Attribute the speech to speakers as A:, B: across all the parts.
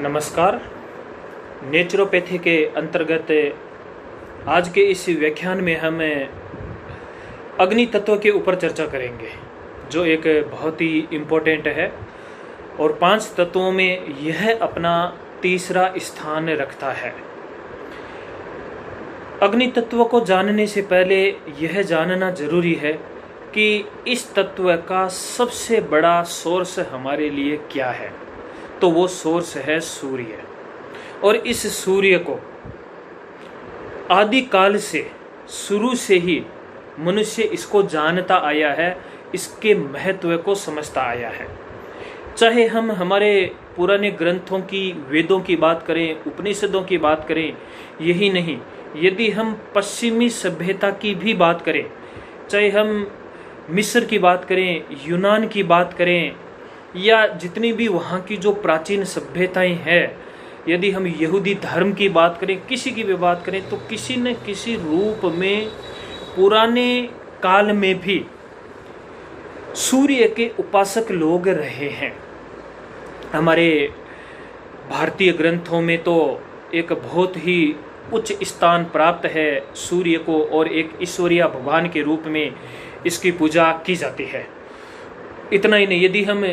A: नमस्कार। नेचुरोपैथी के अंतर्गत आज के इस व्याख्यान में हम अग्नि तत्व के ऊपर चर्चा करेंगे, जो एक बहुत ही इम्पोर्टेंट है और 5 तत्वों में यह अपना तीसरा स्थान रखता है। अग्नि तत्व को जानने से पहले यह जानना जरूरी है कि इस तत्व का सबसे बड़ा सोर्स हमारे लिए क्या है। तो वो सोर्स है सूर्य। और इस सूर्य को आदि काल से शुरू से ही मनुष्य इसको जानता आया है, इसके महत्व को समझता आया है। चाहे हम हमारे पुराने ग्रंथों की, वेदों की बात करें, उपनिषदों की बात करें, यही नहीं, यदि हम पश्चिमी सभ्यता की भी बात करें, चाहे हम मिस्र की बात करें, यूनान की बात करें, या जितनी भी वहाँ की जो प्राचीन सभ्यताएं हैं, यदि हम यहूदी धर्म की बात करें, किसी की भी बात करें, तो किसी न किसी रूप में पुराने काल में भी सूर्य के उपासक लोग रहे हैं। हमारे भारतीय ग्रंथों में तो एक बहुत ही उच्च स्थान प्राप्त है सूर्य को, और एक ईश्वरीय भगवान के रूप में इसकी पूजा की जाती है। इतना ही नहीं, यदि हम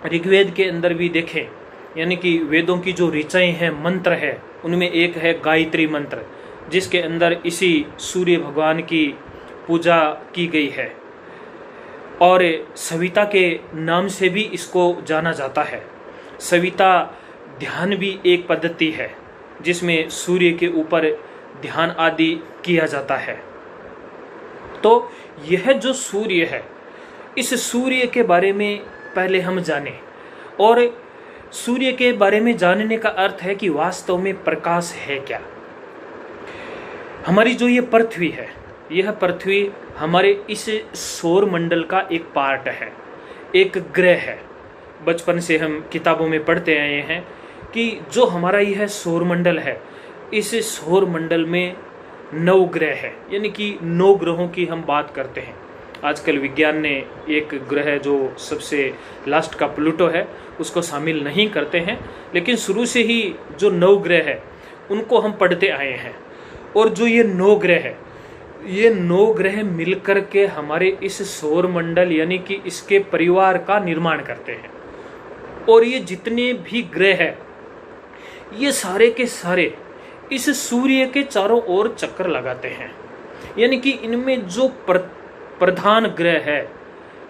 A: ऋग्वेद के अंदर भी देखें, यानी कि वेदों की जो ऋचाएं हैं, मंत्र है, उनमें एक है गायत्री मंत्र, जिसके अंदर इसी सूर्य भगवान की पूजा की गई है। और सविता के नाम से भी इसको जाना जाता है। सविता ध्यान भी एक पद्धति है जिसमें सूर्य के ऊपर ध्यान आदि किया जाता है। तो यह जो सूर्य है, इस सूर्य के बारे में पहले हम जानें। और सूर्य के बारे में जानने का अर्थ है कि वास्तव में प्रकाश है क्या। हमारी जो ये पृथ्वी है, यह पृथ्वी हमारे इस सौर मंडल का एक पार्ट है, एक ग्रह है। बचपन से हम किताबों में पढ़ते आए हैं कि जो हमारा यह सौर मंडल है, इस सौर मंडल में 9 ग्रह है, यानी कि 9 ग्रहों की हम बात करते हैं। आजकल विज्ञान ने एक ग्रह जो सबसे लास्ट का प्लूटो है, उसको शामिल नहीं करते हैं, लेकिन शुरू से ही जो 9 ग्रह है उनको हम पढ़ते आए हैं। और जो ये 9 ग्रह है, ये 9 ग्रह मिलकर के हमारे इस सौर मंडल यानी कि इसके परिवार का निर्माण करते हैं। और ये जितने भी ग्रह है, ये सारे के सारे इस सूर्य के चारों ओर चक्कर लगाते हैं। यानी कि इनमें जो प्रधान ग्रह है,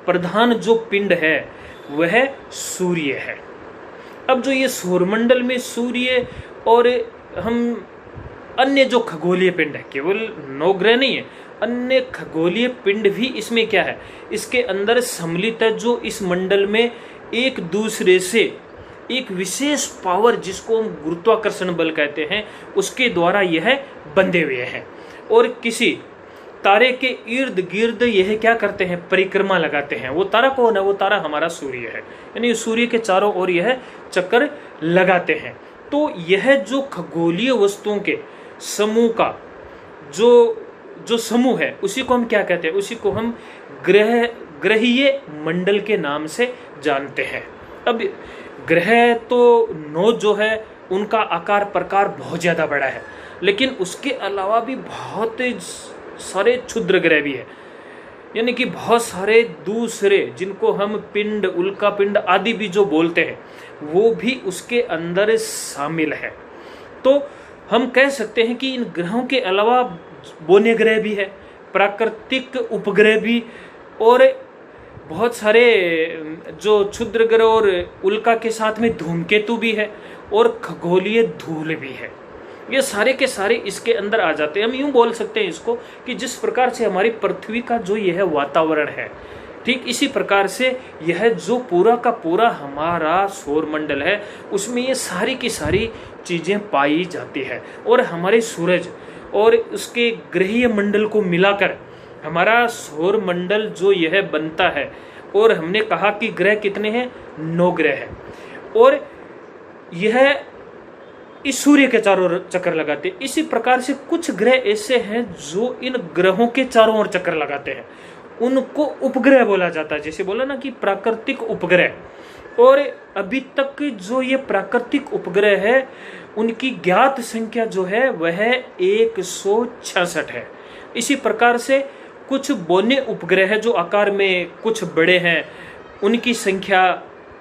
A: प्रधान जो पिंड है, वह सूर्य है। अब जो ये सौरमंडल में सूर्य और हम अन्य जो खगोलीय पिंड है, केवल 9 ग्रह नहीं है, अन्य खगोलीय पिंड भी इसमें क्या है, इसके अंदर सम्मिलित है, जो इस मंडल में एक दूसरे से एक विशेष पावर, जिसको हम गुरुत्वाकर्षण बल कहते हैं, उसके द्वारा यह बंधे हुए हैं। और किसी तारे के इर्द गिर्द यह क्या करते हैं, परिक्रमा लगाते हैं। वो तारा कौन है? वो तारा हमारा सूर्य है, यानी सूर्य के चारों ओर यह चक्कर लगाते हैं। तो यह जो खगोलीय वस्तुओं के समूह का जो समूह है, उसी को हम क्या कहते हैं? उसी को हम ग्रहीय मंडल के नाम से जानते हैं। अब ग्रह तो 9 जो है, उनका आकार प्रकार बहुत ज़्यादा बड़ा है, लेकिन उसके अलावा भी बहुत सारे क्षुद्र ग्रह भी है, यानी कि बहुत सारे दूसरे, जिनको हम पिंड, उल्का पिंड आदि भी जो बोलते हैं, वो भी उसके अंदर शामिल है। तो हम कह सकते हैं कि इन ग्रहों के अलावा बोने ग्रह भी है, प्राकृतिक उपग्रह भी, और बहुत सारे जो क्षुद्र ग्रह और उल्का के साथ में धूमकेतु भी है, और खगोलीय धूल भी है। ये सारे के सारे इसके अंदर आ जाते हैं। हम यूं बोल सकते हैं इसको कि जिस प्रकार से हमारी पृथ्वी का जो यह वातावरण है, ठीक इसी प्रकार से यह जो पूरा का पूरा हमारा सौरमंडल है, उसमें ये सारी की सारी चीज़ें पाई जाती है। और हमारे सूरज और उसके ग्रहीय मंडल को मिलाकर हमारा सौरमंडल जो यह बनता है। और हमने कहा कि ग्रह कितने हैं? 9 ग्रह हैं। और यह इस सूर्य के चारों ओर चक्कर लगाते। इसी प्रकार से कुछ ग्रह ऐसे हैं जो इन ग्रहों के चारों ओर चक्कर लगाते हैं, उनको उपग्रह बोला जाता है। जैसे बोला ना कि प्राकृतिक उपग्रह। और अभी तक जो ये प्राकृतिक उपग्रह है उनकी ज्ञात संख्या जो है वह 166 है। इसी प्रकार से कुछ बोने उपग्रह जो आकार में कुछ बड़े हैं उनकी संख्या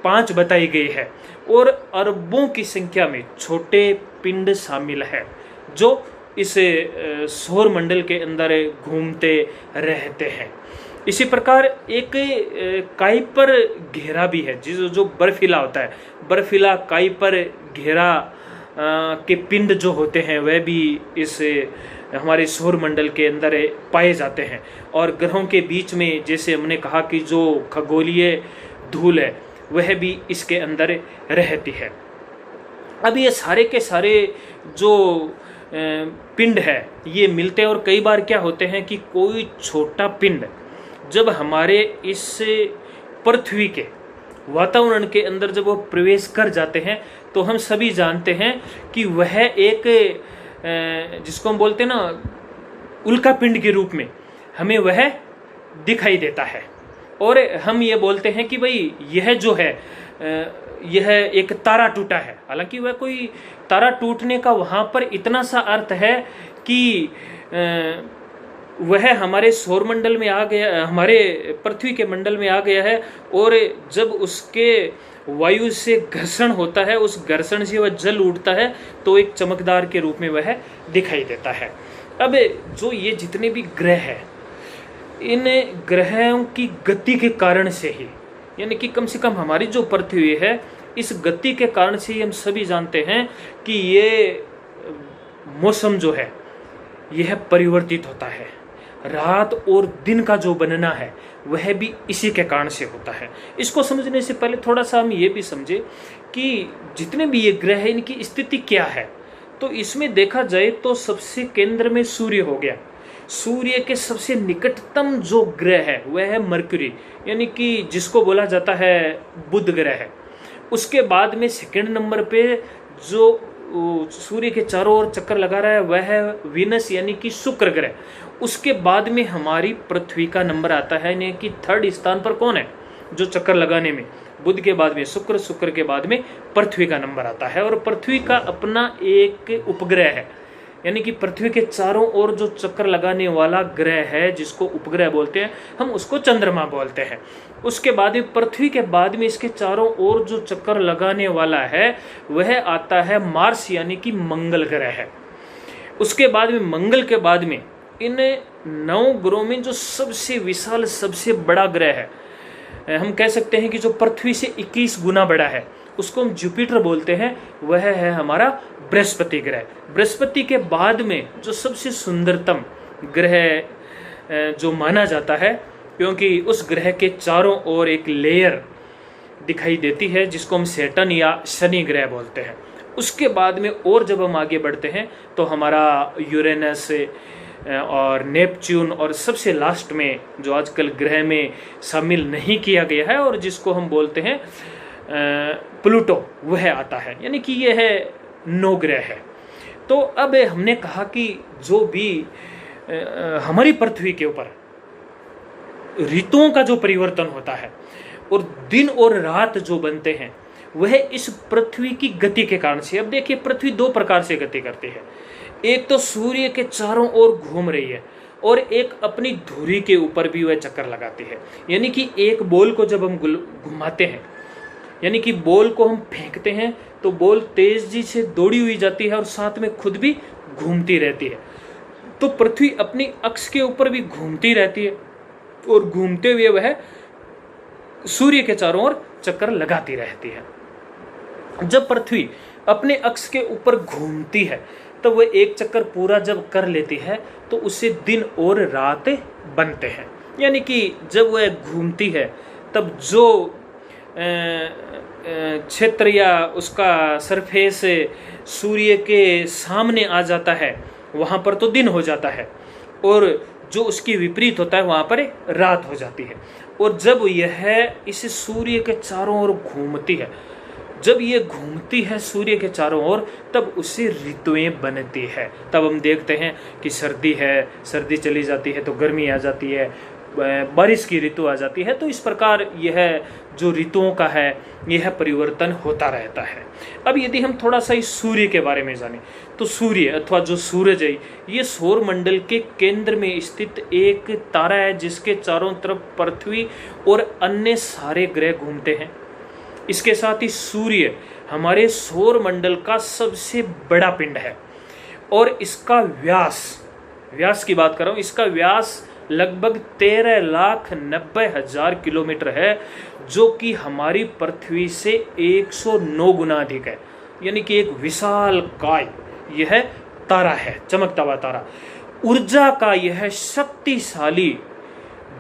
A: 5 बताई गई है, और अरबों की संख्या में छोटे पिंड शामिल है जो इस सौर मंडल के अंदर घूमते रहते हैं। इसी प्रकार एक काइपर घेरा भी है, जो बर्फीला होता है, बर्फीला काइपर घेरा के पिंड जो होते हैं वह भी इस हमारे सौर मंडल के अंदर पाए जाते हैं। और ग्रहों के बीच में जैसे हमने कहा कि जो खगोलीय धूल है वह भी इसके अंदर रहती है। अब ये सारे के सारे जो पिंड है ये मिलते हैं, और कई बार क्या होते हैं कि कोई छोटा पिंड जब हमारे इस पृथ्वी के वातावरण के अंदर जब वो प्रवेश कर जाते हैं तो हम सभी जानते हैं कि वह एक जिसको हम बोलते हैं ना उल्का पिंड के रूप में हमें वह दिखाई देता है, और हम ये बोलते हैं कि भाई यह जो है यह एक तारा टूटा है। हालांकि वह कोई तारा टूटने का वहाँ पर इतना सा अर्थ है कि वह हमारे सौर मंडल में आ गया, हमारे पृथ्वी के मंडल में आ गया है, और जब उसके वायु से घर्षण होता है, उस घर्षण से वह जल उठता है तो एक चमकदार के रूप में वह दिखाई देता है। अब जो ये जितने भी ग्रह हैं, इन ग्रहों की गति के कारण से ही, यानी कि कम से कम हमारी जो पृथ्वी है इस गति के कारण से ही हम सभी जानते हैं कि ये मौसम जो है यह परिवर्तित होता है। रात और दिन का जो बनना है वह भी इसी के कारण से होता है। इसको समझने से पहले थोड़ा सा हम ये भी समझे कि जितने भी ये ग्रह हैं इनकी स्थिति क्या है। तो इसमें देखा जाए तो सबसे केंद्र में सूर्य हो गया। सूर्य के सबसे निकटतम जो ग्रह है वह है मरकरी, यानी कि जिसको बोला जाता है बुध ग्रह है। उसके बाद में सेकंड नंबर पे जो सूर्य के चारों ओर चक्कर लगा रहा है वह है वीनस, यानी कि शुक्र ग्रह। उसके बाद में हमारी पृथ्वी का नंबर आता है, यानी कि थर्ड स्थान पर कौन है जो चक्कर लगाने में, बुध के बाद में शुक्र, शुक्र के बाद में पृथ्वी का नंबर आता है। और पृथ्वी का अपना एक उपग्रह है, यानी कि पृथ्वी के चारों ओर जो चक्कर लगाने वाला ग्रह है जिसको उपग्रह बोलते हैं, हम उसको चंद्रमा बोलते हैं। उसके बाद में पृथ्वी के बाद में इसके चारों ओर जो चक्कर लगाने वाला है वह आता है मार्स, यानी कि मंगल ग्रह है। उसके बाद में मंगल के बाद में इन 9 ग्रहों में जो सबसे विशाल सबसे बड़ा ग्रह है, हम कह सकते हैं कि जो पृथ्वी से 21 गुना बड़ा है, उसको हम जुपिटर बोलते हैं, वह है हमारा बृहस्पति ग्रह। बृहस्पति के बाद में जो सबसे सुंदरतम ग्रह जो माना जाता है, क्योंकि उस ग्रह के चारों ओर एक लेयर दिखाई देती है जिसको हम सैटर्न या शनि ग्रह बोलते हैं। उसके बाद में और जब हम आगे बढ़ते हैं तो हमारा यूरेनस और नेपच्यून, और सबसे लास्ट में जो आजकल ग्रह में शामिल नहीं किया गया है और जिसको हम बोलते हैं प्लूटो, वह आता है। यानी कि यह है 9 ग्रह है। तो अब हमने कहा कि जो भी हमारी पृथ्वी के ऊपर ऋतुओं का जो परिवर्तन होता है और दिन और रात जो बनते हैं वह इस पृथ्वी की गति के कारण से। अब देखिए पृथ्वी 2 प्रकार से गति करती है, एक तो सूर्य के चारों ओर घूम रही है और एक अपनी धुरी के ऊपर भी वह चक्कर लगाती है। यानी कि एक बॉल को जब हम घुमाते हैं, यानी कि बॉल को हम फेंकते हैं तो बॉल तेजी से दौड़ी हुई जाती है और साथ में खुद भी घूमती रहती है। तो पृथ्वी अपनी अक्ष के ऊपर भी घूमती रहती है और घूमते हुए वह सूर्य के चारों ओर चक्कर लगाती रहती है। जब पृथ्वी अपने अक्ष के ऊपर घूमती है तब वह एक चक्कर पूरा जब कर लेती है तो उससे दिन और रात बनते हैं। यानी कि जब वह घूमती है तब जो क्षेत्र या उसका सरफेस सूर्य के सामने आ जाता है वहाँ पर तो दिन हो जाता है, और जो उसकी विपरीत होता है वहाँ पर रात हो जाती है। और जब यह इस सूर्य के चारों ओर घूमती है, जब ये घूमती है सूर्य के चारों ओर, तब उससे ऋतुएं बनती है। तब हम देखते हैं कि सर्दी है, सर्दी चली जाती है तो गर्मी आ जाती है, बारिश की ऋतु आ जाती है। तो इस प्रकार यह जो ऋतुओं का है यह परिवर्तन होता रहता है। अब यदि हम थोड़ा सा इस सूर्य के बारे में जानें तो सूर्य अथवा जो सूरज है ये सौर मंडल के केंद्र में स्थित एक तारा है जिसके चारों तरफ पृथ्वी और अन्य सारे ग्रह घूमते हैं। इसके साथ ही सूर्य हमारे सौर मंडल का सबसे बड़ा पिंड है और इसका व्यास की बात कर रहा हूं, इसका व्यास लगभग 13,90,000 किलोमीटर है, जो कि हमारी पृथ्वी से 109 गुना अधिक है। यानी कि एक विशाल काय यह तारा है, चमकता हुआ तारा। ऊर्जा का यह शक्तिशाली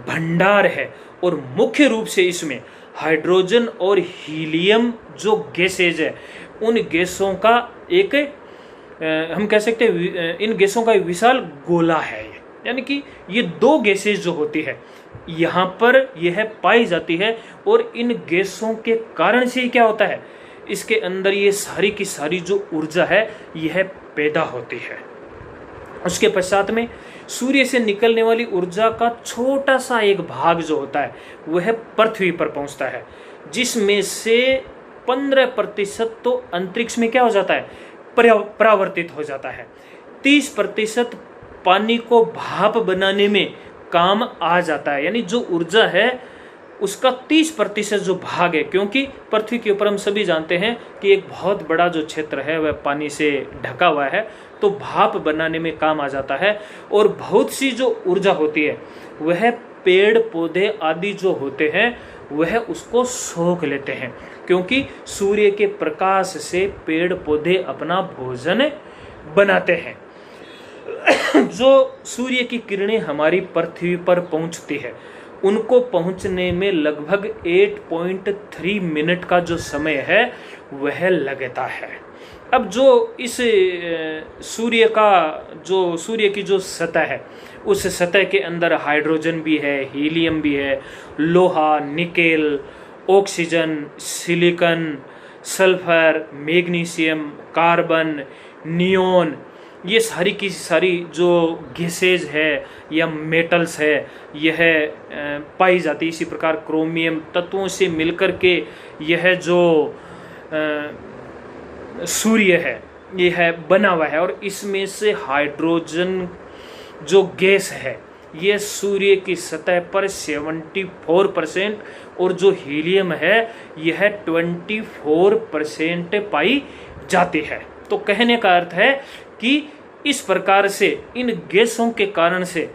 A: भंडार है और मुख्य रूप से इसमें हाइड्रोजन और हीलियम जो गैसेज है उन गैसों का एक हम कह सकते हैं इन गैसों का एक विशाल गोला है। यानी कि ये दो गैसेज जो होती है यहाँ पर यह पाई जाती है और इन गैसों के कारण से क्या होता है, इसके अंदर ये सारी की सारी जो ऊर्जा है यह पैदा होती है। उसके पश्चात में सूर्य से निकलने वाली ऊर्जा का छोटा सा एक भाग जो होता है वह पृथ्वी पर पहुंचता है, जिसमें से 15% तो अंतरिक्ष में क्या हो जाता है, परावर्तित हो जाता है। 30% पानी को भाप बनाने में काम आ जाता है। यानी जो ऊर्जा है उसका 30% जो भाग है, क्योंकि पृथ्वी के ऊपर हम सभी जानते हैं कि एक बहुत बड़ा जो क्षेत्र है वह पानी से ढका हुआ है, तो भाप बनाने में काम आ जाता है। और बहुत सी जो ऊर्जा होती है वह पेड़ पौधे आदि जो होते हैं वह उसको सोख लेते हैं, क्योंकि सूर्य के प्रकाश से पेड़ पौधे अपना भोजन बनाते हैं। जो सूर्य की किरणें हमारी पृथ्वी पर पहुंचती है उनको पहुंचने में लगभग 8.3 मिनट का जो समय है वह लगता है। अब जो इस सूर्य की जो सतह है उस सतह के अंदर हाइड्रोजन भी है, हीलियम भी है, लोहा, nickel, oxygen, silicon, sulphur, magnesium, carbon, neon, ये सारी की सारी जो गैसेज है या मेटल्स है यह पाई जाती है। इसी प्रकार क्रोमियम तत्वों से मिलकर के यह जो सूर्य है यह बना हुआ है, और इसमें से हाइड्रोजन जो गैस है यह सूर्य की सतह पर 74% और जो हीलियम है यह 24% पाई जाती है। तो कहने का अर्थ है कि इस प्रकार से इन गैसों के कारण से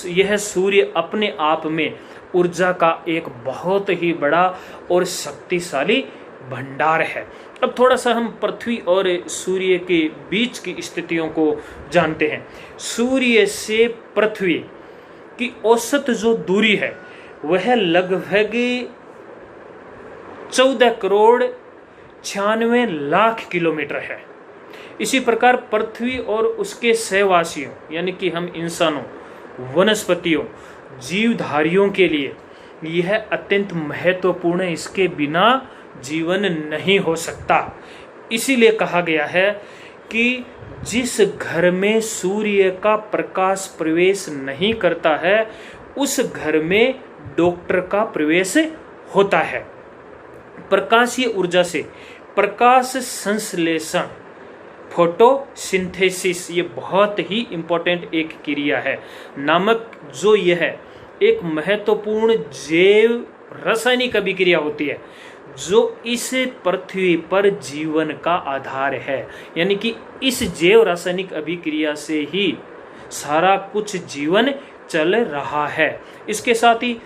A: यह सूर्य अपने आप में ऊर्जा का एक बहुत ही बड़ा और शक्तिशाली भंडार है। अब थोड़ा सा हम पृथ्वी और सूर्य के बीच की स्थितियों को जानते हैं। सूर्य से पृथ्वी की औसत जो दूरी है वह लगभग 14,96,00,000 किलोमीटर है। इसी प्रकार पृथ्वी और उसके सहवासियों यानी कि हम इंसानों, वनस्पतियों, जीवधारियों के लिए यह अत्यंत महत्वपूर्ण है। इसके बिना जीवन नहीं हो सकता। इसीलिए कहा गया है कि जिस घर में सूर्य का प्रकाश प्रवेश नहीं करता है उस घर में डॉक्टर का प्रवेश होता है। प्रकाशीय ऊर्जा से प्रकाश संश्लेषण, फोटोसिंथेसिस, ये बहुत ही इंपॉर्टेंट एक क्रिया है नामक जो यह एक महत्वपूर्ण जैव रासायनिक अभिक्रिया होती है जो इस पृथ्वी पर जीवन का आधार है। यानी कि इस जैव रासायनिक अभिक्रिया से ही सारा कुछ जीवन चल रहा है। इसके साथ ही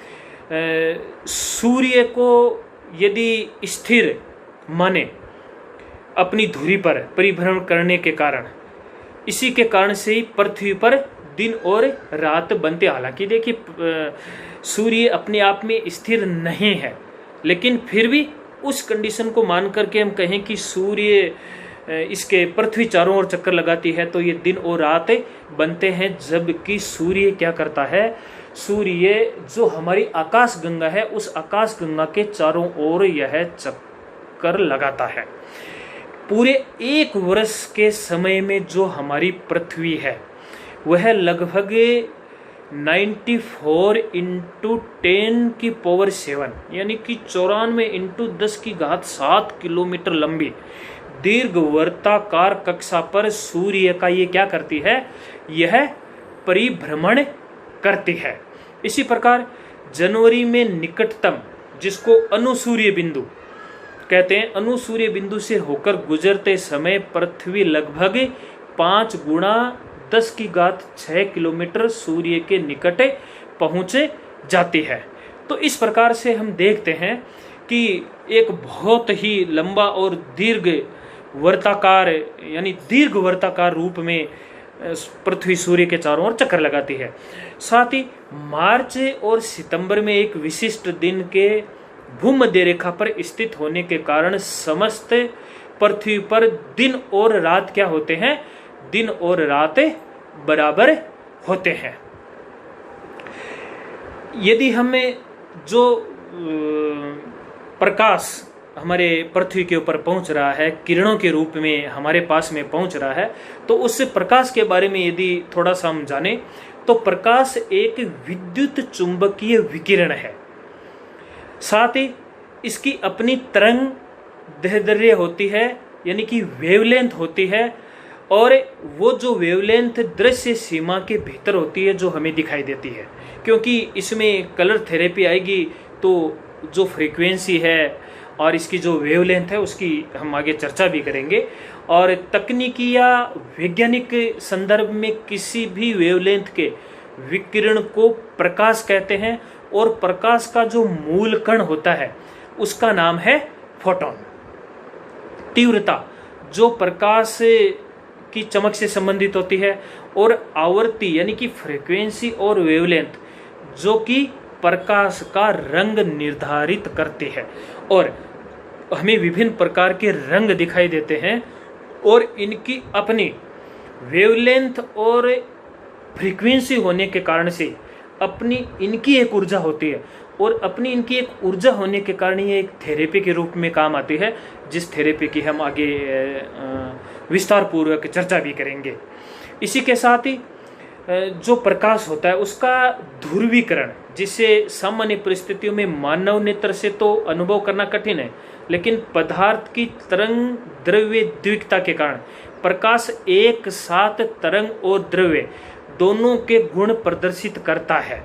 A: सूर्य को यदि स्थिर माने अपनी धुरी पर परिभ्रमण करने के कारण, इसी के कारण से ही पृथ्वी पर दिन और रात बनते। हालांकि देखिए सूर्य अपने आप में स्थिर नहीं है, लेकिन फिर भी उस कंडीशन को मान करके हम कहें कि सूर्य इसके पृथ्वी चारों ओर चक्कर लगाती है तो ये दिन और रात बनते हैं। जबकि सूर्य क्या करता है, सूर्य जो हमारी आकाश गंगा है उस आकाश गंगा के चारों ओर यह चक्कर लगाता है। पूरे एक वर्ष के समय में जो हमारी पृथ्वी है वह लगभग 94 × 10⁻⁷ यानी कि 94 × 10⁻7 किलोमीटर लंबी दीर्घ वर्ताकार कक्षा पर सूर्य का ये क्या करती है, यह परिभ्रमण करती है। इसी प्रकार जनवरी में निकटतम, जिसको अनुसूर्य बिंदु कहते हैं, अनुसूर्य बिंदु से होकर गुजरते समय पृथ्वी लगभग 5 × 10⁻6 किलोमीटर सूर्य के निकट पहुँच जाती है। तो इस प्रकार से हम देखते हैं कि एक बहुत ही लंबा और दीर्घ वर्ताकार यानी दीर्घ वर्ताकार रूप में पृथ्वी सूर्य के चारों ओर चक्कर लगाती है। साथ ही मार्च और सितंबर में एक विशिष्ट दिन के भूमध्य रेखा पर स्थित होने के कारण समस्त पृथ्वी पर दिन और रात क्या होते हैं, दिन और रात बराबर होते हैं। यदि हमें जो प्रकाश हमारे पृथ्वी के ऊपर पहुंच रहा है, किरणों के रूप में हमारे पास में पहुंच रहा है, तो उस प्रकाश के बारे में यदि थोड़ा सा हम जानें तो प्रकाश एक विद्युत चुंबकीय विकिरण है। साथ ही इसकी अपनी तरंग दैर्ध्य होती है, यानी कि वेवलेंथ होती है, और वो जो वेवलेंथ दृश्य सीमा के भीतर होती है जो हमें दिखाई देती है। क्योंकि इसमें कलर थेरेपी आएगी तो जो फ्रीक्वेंसी है और इसकी जो वेवलेंथ है उसकी हम आगे चर्चा भी करेंगे। और तकनीकी या वैज्ञानिक संदर्भ में किसी भी वेवलेंथ के विकिरण को प्रकाश कहते हैं, और प्रकाश का जो मूल कण होता है उसका नाम है फोटॉन। तीव्रता जो प्रकाश की चमक से संबंधित होती है, और आवृत्ति यानी कि फ्रीक्वेंसी और वेवलेंथ जो कि प्रकाश का रंग निर्धारित करती है। और हमें विभिन्न प्रकार के रंग दिखाई देते हैं, और इनकी अपनी वेवलेंथ और फ्रीक्वेंसी होने के कारण से अपनी इनकी एक ऊर्जा होती है, और अपनी इनकी एक ऊर्जा होने के कारण ये एक थेरेपी के रूप में काम आती है, जिस थेरेपी की हम आगे विस्तार पूर्वक चर्चा भी करेंगे। इसी के साथ ही जो प्रकाश होता है उसका ध्रुवीकरण, जिसे सामान्य परिस्थितियों में मानव नेत्र से तो अनुभव करना कठिन है, लेकिन पदार्थ की तरंग द्रव्य द्विकता के कारण प्रकाश एक साथ तरंग और द्रव्य दोनों के गुण प्रदर्शित करता है।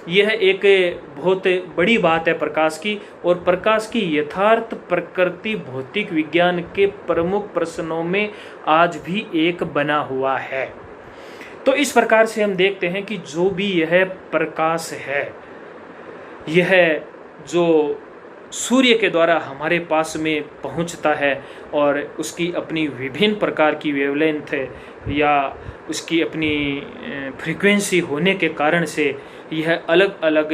A: यह एक बहुत बड़ी बात है प्रकाश की, और प्रकाश की यथार्थ प्रकृति भौतिक विज्ञान के प्रमुख प्रश्नों में आज भी एक बना हुआ है। तो इस प्रकार से हम देखते हैं कि जो भी यह प्रकाश है, यह जो सूर्य के द्वारा हमारे पास में पहुंचता है, और उसकी अपनी विभिन्न प्रकार की वेवलेंथ या उसकी अपनी फ्रीक्वेंसी होने के कारण से यह अलग अलग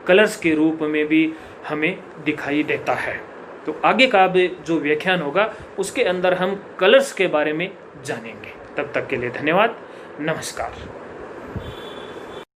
A: कलर्स के रूप में भी हमें दिखाई देता है। तो आगे का अब जो व्याख्यान होगा उसके अंदर हम कलर्स के बारे में जानेंगे। तब तक के लिए धन्यवाद, नमस्कार।